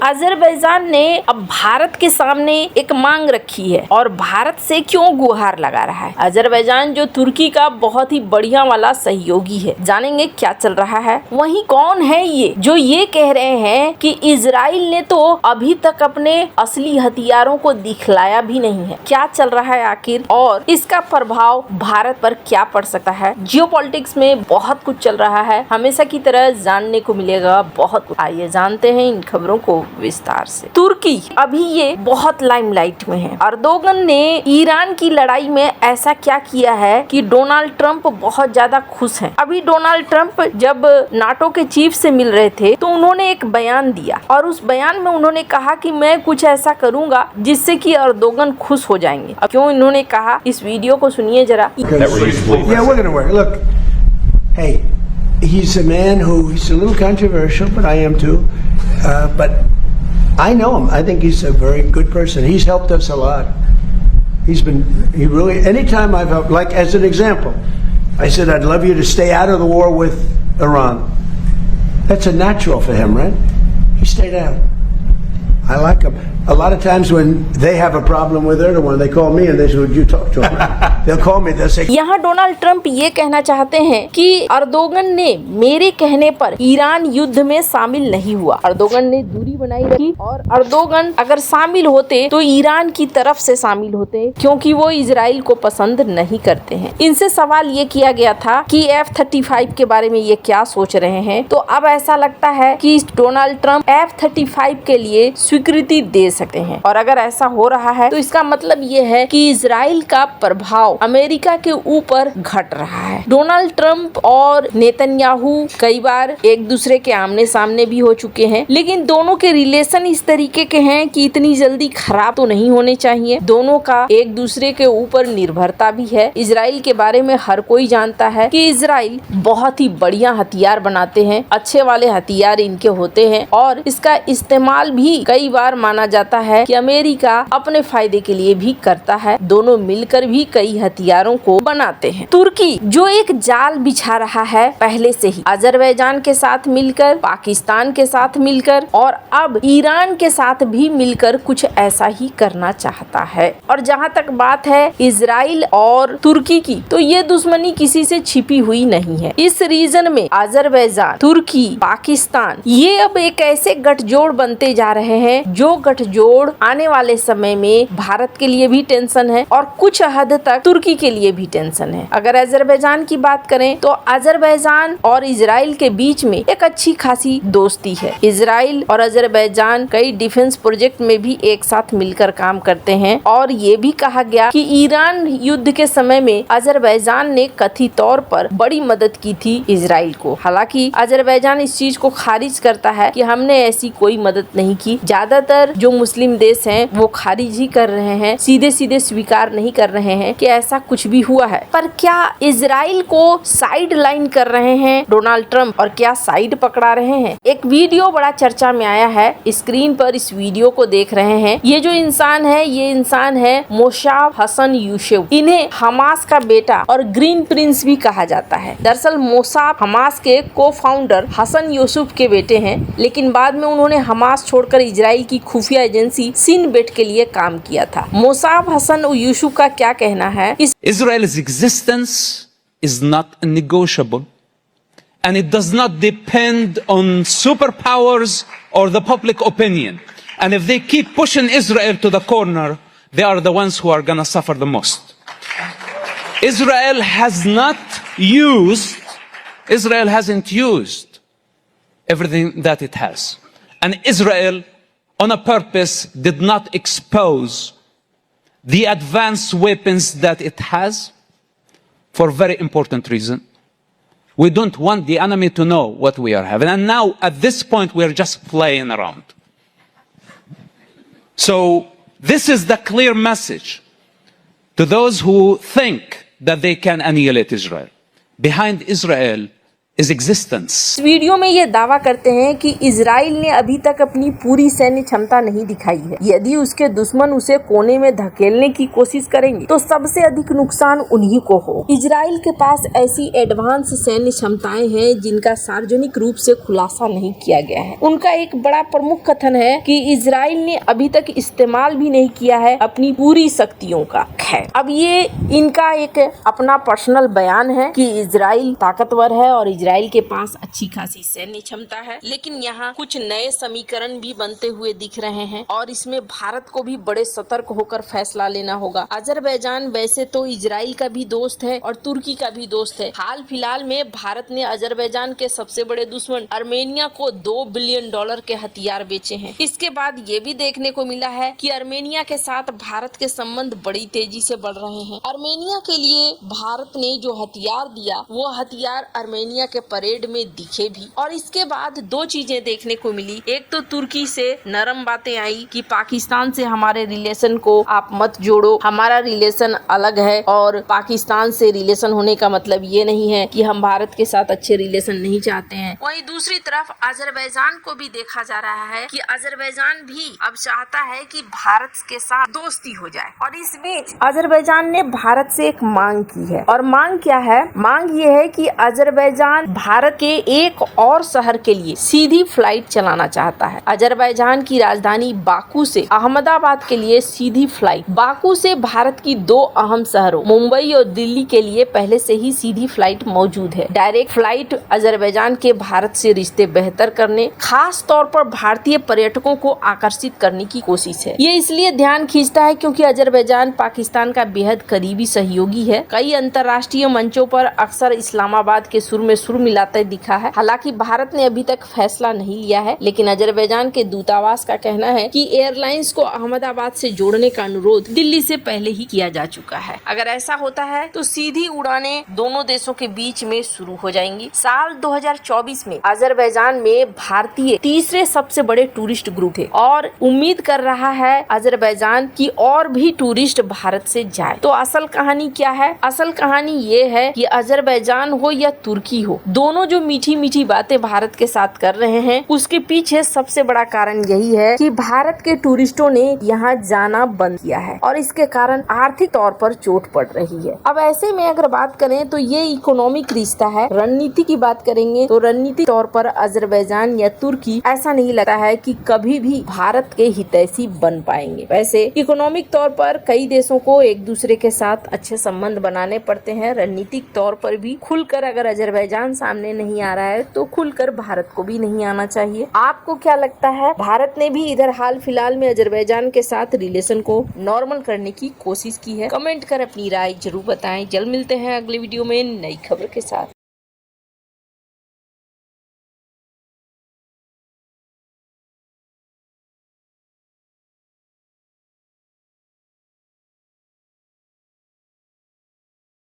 Azerbaijan ने अब भारत के सामने एक मांग रखी है और भारत से क्यों गुहार लगा रहा है। अजरबैजान जो तुर्की का बहुत ही बढ़िया वाला सहयोगी है, जानेंगे क्या चल रहा है। वहीं कौन है ये जो ये कह रहे हैं कि इजराइल ने तो अभी तक अपने असली हथियारों को दिखलाया भी नहीं है। क्या चल रहा है आखिर और इसका प्रभाव भारत पर क्या पड़ सकता है। जियोपॉलिटिक्स में बहुत कुछ चल रहा है, हमेशा की तरह जानने को मिलेगा बहुत कुछ। आइए जानते हैं इन खबरों को विस्तार से। तुर्की अभी ये बहुत लाइमलाइट में है। अर्दोगन ने ईरान की लड़ाई में ऐसा क्या किया है कि डोनाल्ड ट्रंप बहुत ज्यादा खुश हैं। अभी डोनाल्ड ट्रंप जब नाटो के चीफ से मिल रहे थे तो उन्होंने एक बयान दिया और उस बयान में उन्होंने कहा कि मैं कुछ ऐसा करूंगा जिससे कि अर्दोगन खुश हो जाएंगे। अब क्यों इन्होंने कहा, इस वीडियो को सुनिए जरा। Hey, he's a man who, he's a little controversial, but I am too. But I know him. I think he's a very good person. He's helped us a lot. He really, anytime I've helped, like as an example, I said, I'd love you to stay out of the war with Iran. That's a natural for him, right? He stayed out. I like him. A lot of times when they have a problem with Erdogan, they call me and they say, would you talk to him? They'll call me, they'll say... यहाँ Donald Trump ये कहना चाहते हैं कि Erdogan ने मेरे कहने पर ईरान युद्ध में शामिल नहीं हुआ। अर्दोगन ने दूरी बनाई रखी और अर्दोगन अगर शामिल होते तो ईरान की तरफ से शामिल होते, क्योंकि वो इजराइल को पसंद नहीं करते हैं। इनसे सवाल ये किया गया था कि F-35 के बारे में ये क्या सोच रहे हैं, तो अब ऐसा लगता है कि डोनाल्ड ट्रंप F-35 के लिए स्वीकृति दे सकते हैं। और अगर ऐसा हो रहा है तो इसका मतलब ये है कि इजराइल का प्रभाव अमेरिका के ऊपर घट रहा है। डोनाल्ड ट्रंप और नेतन्याहू कई बार एक दूसरे के आमने सामने भी हो चुके हैं, लेकिन दोनों के रिलेशन इस तरीके के हैं कि इतनी जल्दी खराब तो नहीं होने चाहिए। दोनों का एक दूसरे के ऊपर निर्भरता भी है। इजराइल के बारे में हर कोई जानता है कि इजराइल बहुत ही बढ़िया हथियार बनाते हैं, अच्छे वाले हथियार इनके होते हैं और इसका इस्तेमाल भी कई बार माना जाता है कि अमेरिका अपने फायदे के लिए भी करता है। दोनों मिलकर भी कई हथियारों को बनाते हैं। तुर्की जो एक जाल बिछा रहा है पहले से ही, अजरबैजान के साथ मिलकर, पाकिस्तान के साथ मिलकर और अब ईरान के साथ भी मिलकर कुछ ऐसा ही करना चाहता है। और जहां तक बात है इजराइल और तुर्की की, तो ये दुश्मनी किसी से छिपी हुई नहीं है। इस रीजन में अजरबैजान, तुर्की, पाकिस्तान ये अब एक ऐसे गठजोड़ बनते जा रहे हैं जो गठजोड़ आने वाले समय में भारत के लिए भी टेंशन है और कुछ हद तक तुर्की के लिए भी टेंशन है। अगर अजरबैजान की बात करें तो अजरबैजान और इजराइल के बीच में एक अच्छी खासी दोस्ती है। इजराइल और अजरबैजान कई डिफेंस प्रोजेक्ट में भी एक साथ मिलकर काम करते हैं और ये भी कहा गया कि ईरान युद्ध के समय में अजरबैजान ने कथित तौर पर बड़ी मदद की थी इजराइल को। हालांकि अजरबैजान इस चीज को खारिज करता है कि हमने ऐसी कोई मदद नहीं की। ज्यादातर जो मुस्लिम देश हैं वो खारिज ही कर रहे हैं, सीधे सीधे स्वीकार नहीं कर रहे हैं कि ऐसा कुछ भी हुआ है। पर क्या इजराइल को साइड लाइन कर रहे हैं डोनाल्ड ट्रंप और क्या साइड पकड़ा रहे हैं? एक वीडियो बड़ा चर्चा में आया है, स्क्रीन पर इस वीडियो को देख रहे हैं। ये जो इंसान है ये इंसान है मोसाब हसन यूसुफ। इन्हें हमास का बेटा और ग्रीन प्रिंस भी कहा जाता है। दरअसल मोसाब हमास के को फाउंडर हसन यूसुफ के बेटे हैं, लेकिन बाद में उन्होंने हमास छोड़कर इजराइल की खुफिया एजेंसी सिन बेट के लिए काम किया था। मोसाब हसन यूसुफ का क्या कहना है? Israel's existence is not negotiable and it does not depend on superpowers or the public opinion. And if they keep pushing Israel to the corner, they are the ones who are going to suffer the most. Israel hasn't used everything that it has. And Israel on a purpose did not expose the advanced weapons that it has for a very important reason. We don't want the enemy to know what we are having. And now at this point we are just playing around. So this is the clear message to those who think that they can annihilate Israel. Behind Israel his existence. इस video में ये दावा करते हैं कि Israel ने अभी तक अपनी पूरी सैन्य क्षमता नहीं दिखाई है। यदि उसके दुश्मन उसे कोने में धकेलने की कोशिश करेंगे तो सबसे अधिक नुकसान उन्हीं को हो। इजराइल के पास ऐसी एडवांस सैन्य क्षमताएं हैं जिनका सार्वजनिक रूप से खुलासा नहीं किया गया है। उनका एक बड़ा प्रमुख कथन है कि इजराइल ने अभी तक इस्तेमाल भी नहीं किया है अपनी पूरी शक्तियों का। खैर, अब ये इनका एक अपना पर्सनल बयान है कि इजराइल ताकतवर है और इजराइल के पास अच्छी खासी सैन्य क्षमता है, लेकिन यहाँ कुछ नए समीकरण भी बनते हुए दिख रहे हैं और इसमें भारत को भी बड़े सतर्क होकर फैसला लेना होगा। अजरबैजान वैसे तो इजराइल का भी दोस्त है और तुर्की का भी दोस्त है। हाल फिलहाल में भारत ने अजरबैजान के सबसे बड़े दुश्मन आर्मेनिया को $2 बिलियन के हथियार बेचे हैं। इसके बाद ये भी देखने को मिला है कि आर्मेनिया के साथ भारत के संबंध बड़ी तेजी से बढ़ रहे हैं। आर्मेनिया के लिए भारत ने जो हथियार दिया वो हथियार आर्मेनिया के परेड में दिखे भी। और इसके बाद दो चीजें देखने को मिली। एक तो तुर्की से नरम बातें आई कि पाकिस्तान से हमारे रिलेशन को आप मत जोड़ो, हमारा रिलेशन अलग है और पाकिस्तान से रिलेशन होने का मतलब ये नहीं है कि हम भारत के साथ अच्छे रिलेशन नहीं चाहते हैं। वहीं दूसरी तरफ अजरबैजान को भी देखा जा रहा है कि अजरबैजान भी अब चाहता है कि भारत के साथ दोस्ती हो जाए। और इस बीच अजरबैजान ने भारत से एक मांग की है। और मांग क्या है? मांग ये है कि अजरबैजान भारत के एक और शहर के लिए सीधी फ्लाइट चलाना चाहता है। अजरबैजान की राजधानी बाकू से अहमदाबाद के लिए सीधी फ्लाइट। बाकू से भारत की दो अहम शहरों मुंबई और दिल्ली के लिए पहले से ही सीधी फ्लाइट मौजूद है। डायरेक्ट फ्लाइट अजरबैजान के भारत से रिश्ते बेहतर करने, खास तौर पर भारतीय पर्यटकों को आकर्षित करने की कोशिश है। ये इसलिए ध्यान खींचता है क्योंकि अजरबैजान पाकिस्तान का बेहद करीबी सहयोगी है। कई अंतर्राष्ट्रीय मंचों पर अक्सर इस्लामाबाद के सुर में सुर मिलाते दिखा है। हालांकि भारत ने अभी तक फैसला नहीं लिया है, लेकिन अजरबैजान के दूतावास का कहना है कि एयरलाइंस को अहमदाबाद से जोड़ने का अनुरोध दिल्ली से पहले ही किया जा चुका है। अगर ऐसा होता है तो सीधी उड़ानें दोनों देशों के बीच में शुरू हो जाएंगी। साल 2024 में अजरबैजान में भारतीय तीसरे सबसे बड़े टूरिस्ट ग्रुप थे और उम्मीद कर रहा है अजरबैजान की और भी टूरिस्ट भारत से जाए। तो असल कहानी क्या है? असल कहानी ये है कि अजरबैजान हो या तुर्की हो, दोनों जो मीठी मीठी बातें भारत के साथ कर रहे हैं उसके पीछे सबसे बड़ा कारण यही है कि भारत के टूरिस्टों ने यहाँ जाना बंद किया है और इसके कारण आर्थिक तौर पर चोट पड़ रही है। अब ऐसे में अगर बात करें तो ये इकोनॉमिक रिश्ता है। रणनीति की बात करेंगे तो रणनीतिक तौर पर अजरबैजान या तुर्की ऐसा नहीं लगता है कि कभी भी भारत के हितैषी बन पाएंगे। वैसे इकोनॉमिक तौर पर कई देशों को एक दूसरे के साथ अच्छे संबंध बनाने पड़ते हैं। रणनीतिक तौर पर भी खुलकर अगर अजरबैजान सामने नहीं आ रहा है तो खुलकर भारत को भी नहीं आना चाहिए। आपको क्या लगता है? भारत ने भी इधर हाल फिलहाल में अजरबैजान के साथ रिलेशन को नॉर्मल करने की कोशिश की है। कमेंट कर अपनी राय जरूर बताएं। जल्द मिलते हैं अगले वीडियो में नई खबर के साथ।